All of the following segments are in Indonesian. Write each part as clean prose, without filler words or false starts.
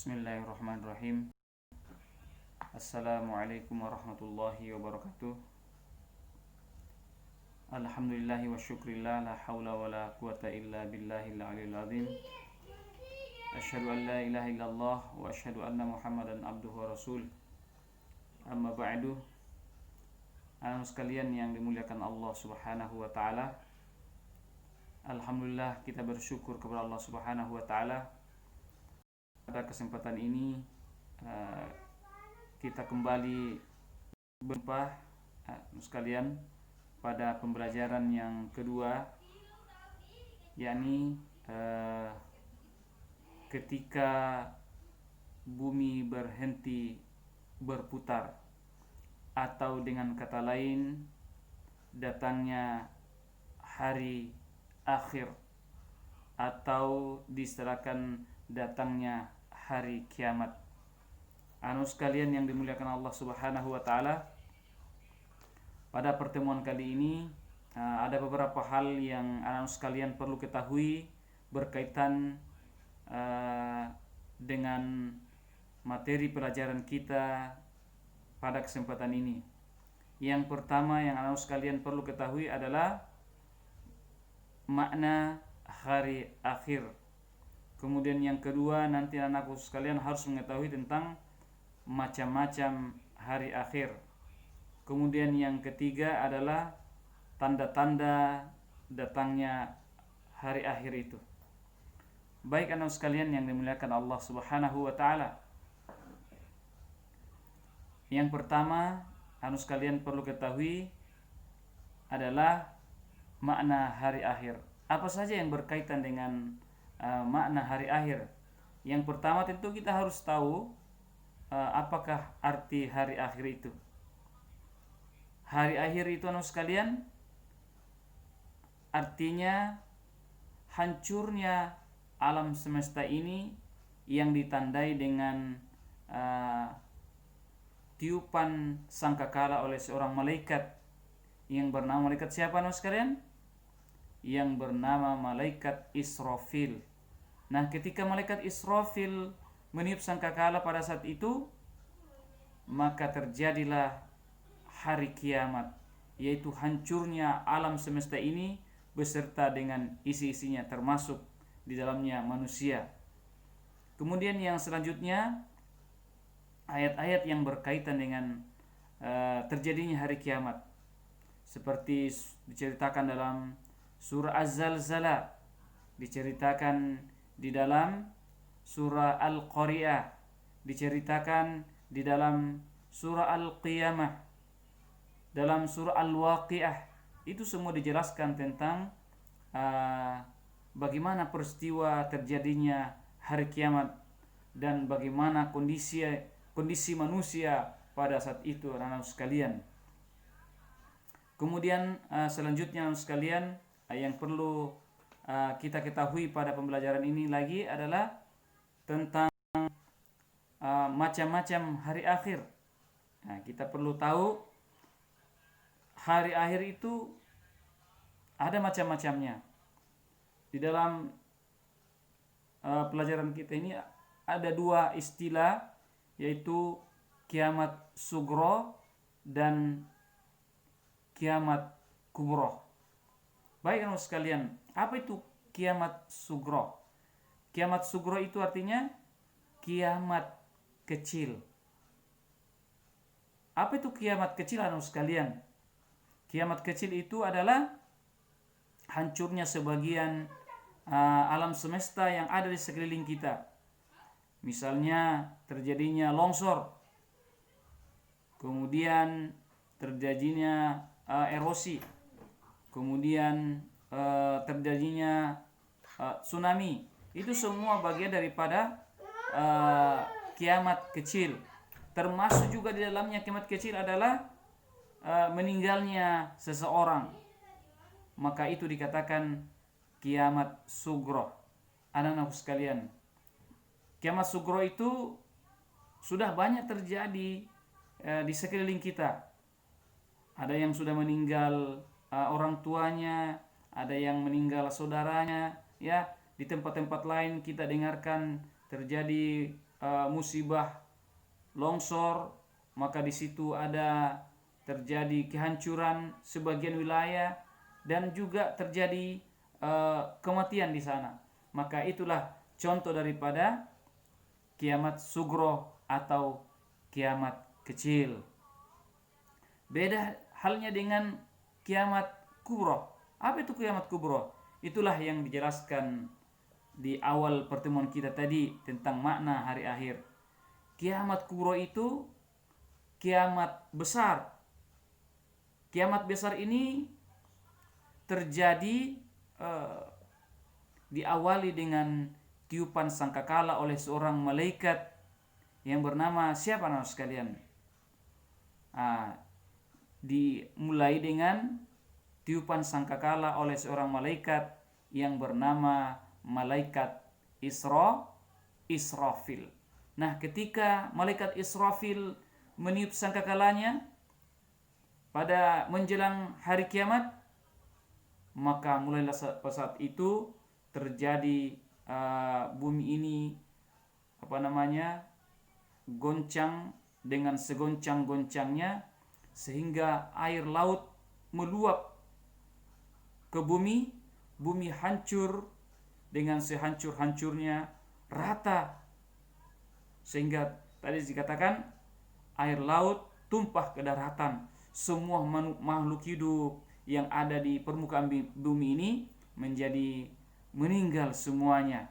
Bismillahirrahmanirrahim. Assalamualaikum warahmatullahi wabarakatuh. Alhamdulillahi wa syukrillah, la hawla wa la quwata illa billahil aliyil azim. Asyhadu an la ilaha illallah wa asyhadu anna Muhammadan abduhu wa rasul. Amma ba'du. Anak sekalian yang dimuliakan Allah Subhanahu wa taala. Alhamdulillah, kita bersyukur kepada Allah Subhanahu wa taala. Pada kesempatan ini kita kembali berjumpa sekalian pada pembelajaran yang kedua, yakni ketika bumi berhenti berputar, atau dengan kata lain datangnya hari akhir, atau diistilahkan datangnya hari kiamat. Anu sekalian yang dimuliakan Allah Subhanahu wa taala, pada pertemuan kali ini ada beberapa hal yang anu sekalian perlu ketahui berkaitan dengan materi pelajaran kita pada kesempatan ini. Yang pertama yang anu sekalian perlu ketahui adalah makna hari akhir. Kemudian yang kedua, nanti anakku sekalian harus mengetahui tentang macam-macam hari akhir. Kemudian yang ketiga adalah tanda-tanda datangnya hari akhir itu. Baik anak sekalian yang dimuliakan Allah Subhanahu wa taala. Yang pertama, anak sekalian perlu ketahui adalah makna hari akhir. Apa saja yang berkaitan dengan makna hari akhir? Yang pertama tentu kita harus tahu apakah arti hari akhir itu. Hari akhir itu anak sekalian artinya hancurnya alam semesta ini yang ditandai dengan tiupan sangkakala oleh seorang malaikat yang bernama malaikat siapa anak sekalian? Yang bernama malaikat Israfil. Nah, ketika malaikat Israfil meniup sangkakala pada saat itu, maka terjadilah hari kiamat, yaitu hancurnya alam semesta ini beserta dengan isi-isinya, termasuk di dalamnya manusia. Kemudian yang selanjutnya, ayat-ayat yang berkaitan dengan terjadinya hari kiamat, seperti diceritakan dalam surah Az-Zalzalah, diceritakan di dalam surah Al-Qari'ah, diceritakan di dalam surah Al-Qiyamah, dalam surah Al-Waqi'ah. Itu semua dijelaskan tentang bagaimana peristiwa terjadinya hari kiamat dan bagaimana kondisi manusia pada saat itu, anak-anak sekalian. Kemudian selanjutnya anak sekalian, yang perlu kita ketahui pada pembelajaran ini lagi adalah tentang macam-macam hari akhir. Nah, kita perlu tahu hari akhir itu ada macam-macamnya. Di dalam pelajaran kita ini ada dua istilah, yaitu kiamat sugro dan kiamat kubro. Baik anak sekalian, apa itu kiamat sugro? Kiamat sugro itu artinya kiamat kecil. Apa itu kiamat kecil anak sekalian? Kiamat kecil itu adalah hancurnya sebagian alam semesta yang ada di sekeliling kita. Misalnya terjadinya longsor, kemudian terjadinya erosi, kemudian terjadinya tsunami. Itu semua bagian daripada kiamat kecil. Termasuk juga di dalamnya kiamat kecil adalah meninggalnya seseorang. Maka itu dikatakan kiamat sugro. Anak-anak sekalian, kiamat sugro itu sudah banyak terjadi di sekeliling kita. Ada yang sudah meninggal orang tuanya, ada yang meninggal saudaranya, ya. Di tempat-tempat lain kita dengarkan terjadi musibah longsor, maka di situ ada terjadi kehancuran sebagian wilayah dan juga terjadi kematian di sana. Maka itulah contoh daripada kiamat sugro atau kiamat kecil. Beda halnya dengan kiamat kubro. Apa itu kiamat kubro? Itulah yang dijelaskan di awal pertemuan kita tadi tentang makna hari akhir. Kiamat kubro itu kiamat besar. Kiamat besar ini terjadi diawali dengan tiupan sangkakala oleh seorang malaikat yang bernama siapa nama sekalian? Dimulai dengan tiupan sangkakala oleh seorang malaikat yang bernama malaikat Israfil. Nah, ketika malaikat Israfil meniup sangkakalanya pada menjelang hari kiamat, maka mulailah saat itu terjadi bumi ini goncang dengan segoncang-goncangnya, sehingga air laut meluap ke bumi. Bumi hancur dengan sehancur-hancurnya, rata, sehingga tadi dikatakan air laut tumpah ke daratan. Semua makhluk hidup yang ada di permukaan bumi ini menjadi meninggal semuanya.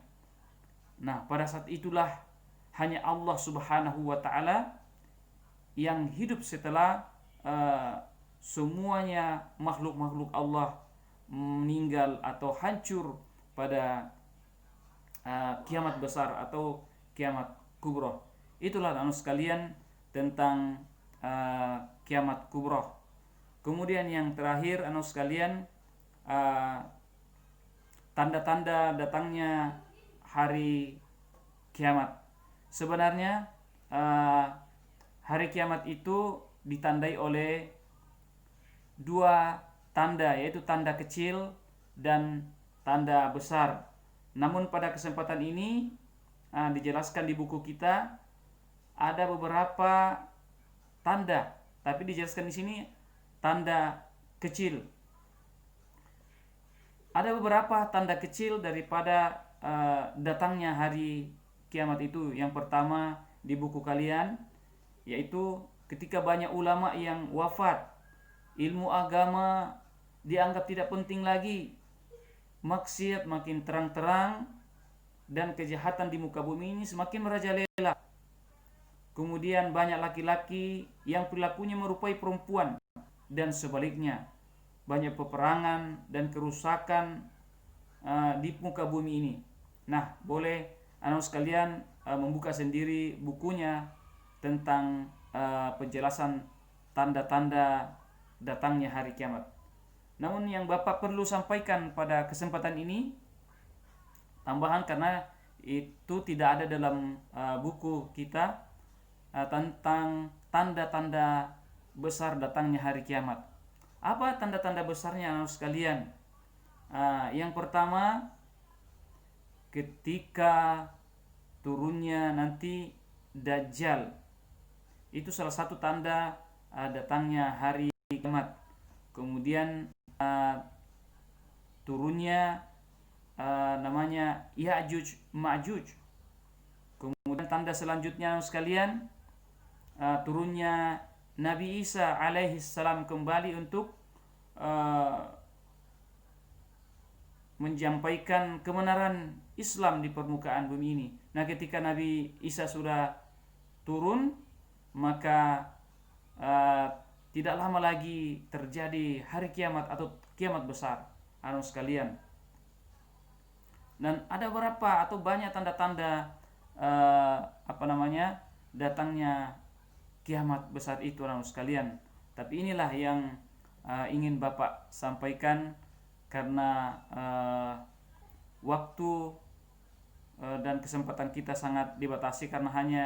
Nah, pada saat itulah hanya Allah Subhanahu wa ta'ala yang hidup setelah semuanya makhluk-makhluk Allah meninggal atau hancur pada kiamat besar atau kiamat kubro. Itulah anu sekalian tentang kiamat kubro. Kemudian yang terakhir anu sekalian, tanda-tanda datangnya hari kiamat. Sebenarnya hari kiamat itu ditandai oleh dua tanda, yaitu tanda kecil dan tanda besar. Namun pada kesempatan ini dijelaskan di buku kita ada beberapa tanda, tapi dijelaskan di sini tanda kecil. Ada beberapa tanda kecil daripada datangnya hari kiamat itu. Yang pertama di buku kalian, yaitu ketika banyak ulama yang wafat, ilmu agama dianggap tidak penting lagi, maksiat makin terang-terang, dan kejahatan di muka bumi ini semakin merajalela. Kemudian banyak laki-laki yang perilakunya merupai perempuan, dan sebaliknya banyak peperangan dan kerusakan di muka bumi ini. Nah, boleh anak sekalian membuka sendiri bukunya tentang penjelasan tanda-tanda datangnya hari kiamat. Namun yang Bapak perlu sampaikan pada kesempatan ini, tambahan karena itu tidak ada dalam buku kita, tentang tanda-tanda besar datangnya hari kiamat. Apa tanda-tanda besarnya anak sekalian? Yang pertama, ketika turunnya nanti Dajjal. Itu salah satu tanda datangnya hari kiamat. Kemudian turunnya namanya Ya'juj Ma'juj. Kemudian tanda selanjutnya sekalian, turunnya Nabi Isa alaihi salam kembali untuk menyampaikan kebenaran Islam di permukaan bumi ini. Nah, ketika Nabi Isa sudah turun, maka tidak lama lagi terjadi hari kiamat atau kiamat besar, anak sekalian. Dan ada berapa atau banyak tanda-tanda datangnya kiamat besar itu, anak sekalian. Tapi inilah yang ingin Bapak sampaikan karena waktu dan kesempatan kita sangat dibatasi karena hanya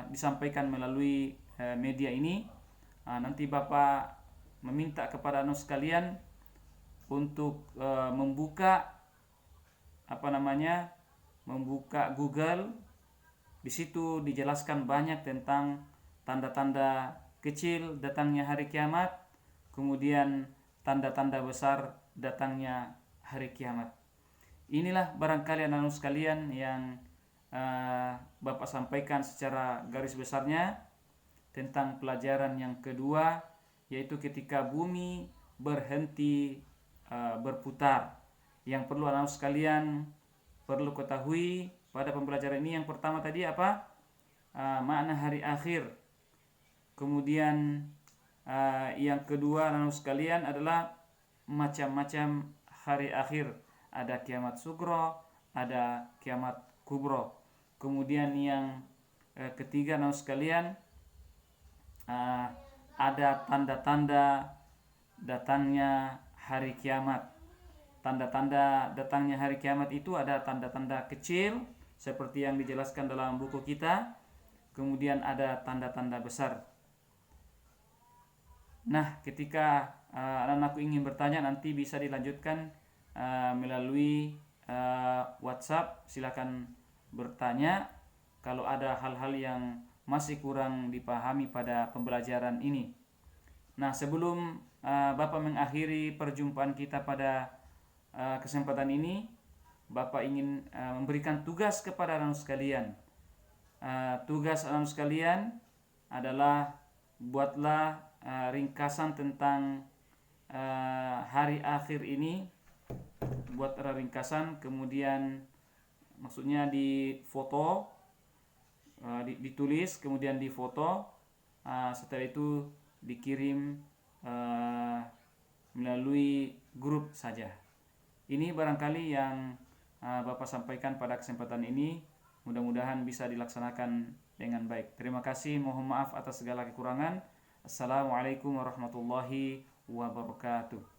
disampaikan melalui media ini. Nanti Bapak meminta kepada anak sekalian untuk membuka membuka Google, Di situ dijelaskan banyak tentang tanda-tanda kecil datangnya hari kiamat, kemudian tanda-tanda besar datangnya hari kiamat. Inilah barangkali anak-anak sekalian yang Bapak sampaikan secara garis besarnya tentang pelajaran yang kedua, yaitu ketika bumi berhenti berputar. Yang perlu anak-anak sekalian perlu ketahui pada pembelajaran ini, yang pertama tadi apa? Makna hari akhir. Kemudian yang kedua anak-anak sekalian adalah macam-macam hari akhir. Ada kiamat sugro, ada kiamat kubro. Kemudian yang ketiga anak-anak sekalian, ada tanda-tanda datangnya hari kiamat. Tanda-tanda datangnya hari kiamat itu ada tanda-tanda kecil seperti yang dijelaskan dalam buku kita, kemudian ada tanda-tanda besar. Nah, ketika anak-anakku ingin bertanya, nanti bisa dilanjutkan melalui WhatsApp. Silakan bertanya kalau ada hal-hal yang masih kurang dipahami pada pembelajaran ini. Nah, sebelum Bapak mengakhiri perjumpaan kita pada kesempatan ini, Bapak ingin memberikan tugas kepada anak-anak sekalian. Tugas anak-anak sekalian adalah buatlah ringkasan tentang hari akhir ini. Buat ringkasan, kemudian maksudnya di foto, ditulis, kemudian di foto. Setelah itu dikirim melalui grup saja. Ini barangkali yang Bapak sampaikan pada kesempatan ini. Mudah-mudahan bisa dilaksanakan dengan baik. Terima kasih, mohon maaf atas segala kekurangan. Assalamualaikum warahmatullahi wabarakatuh.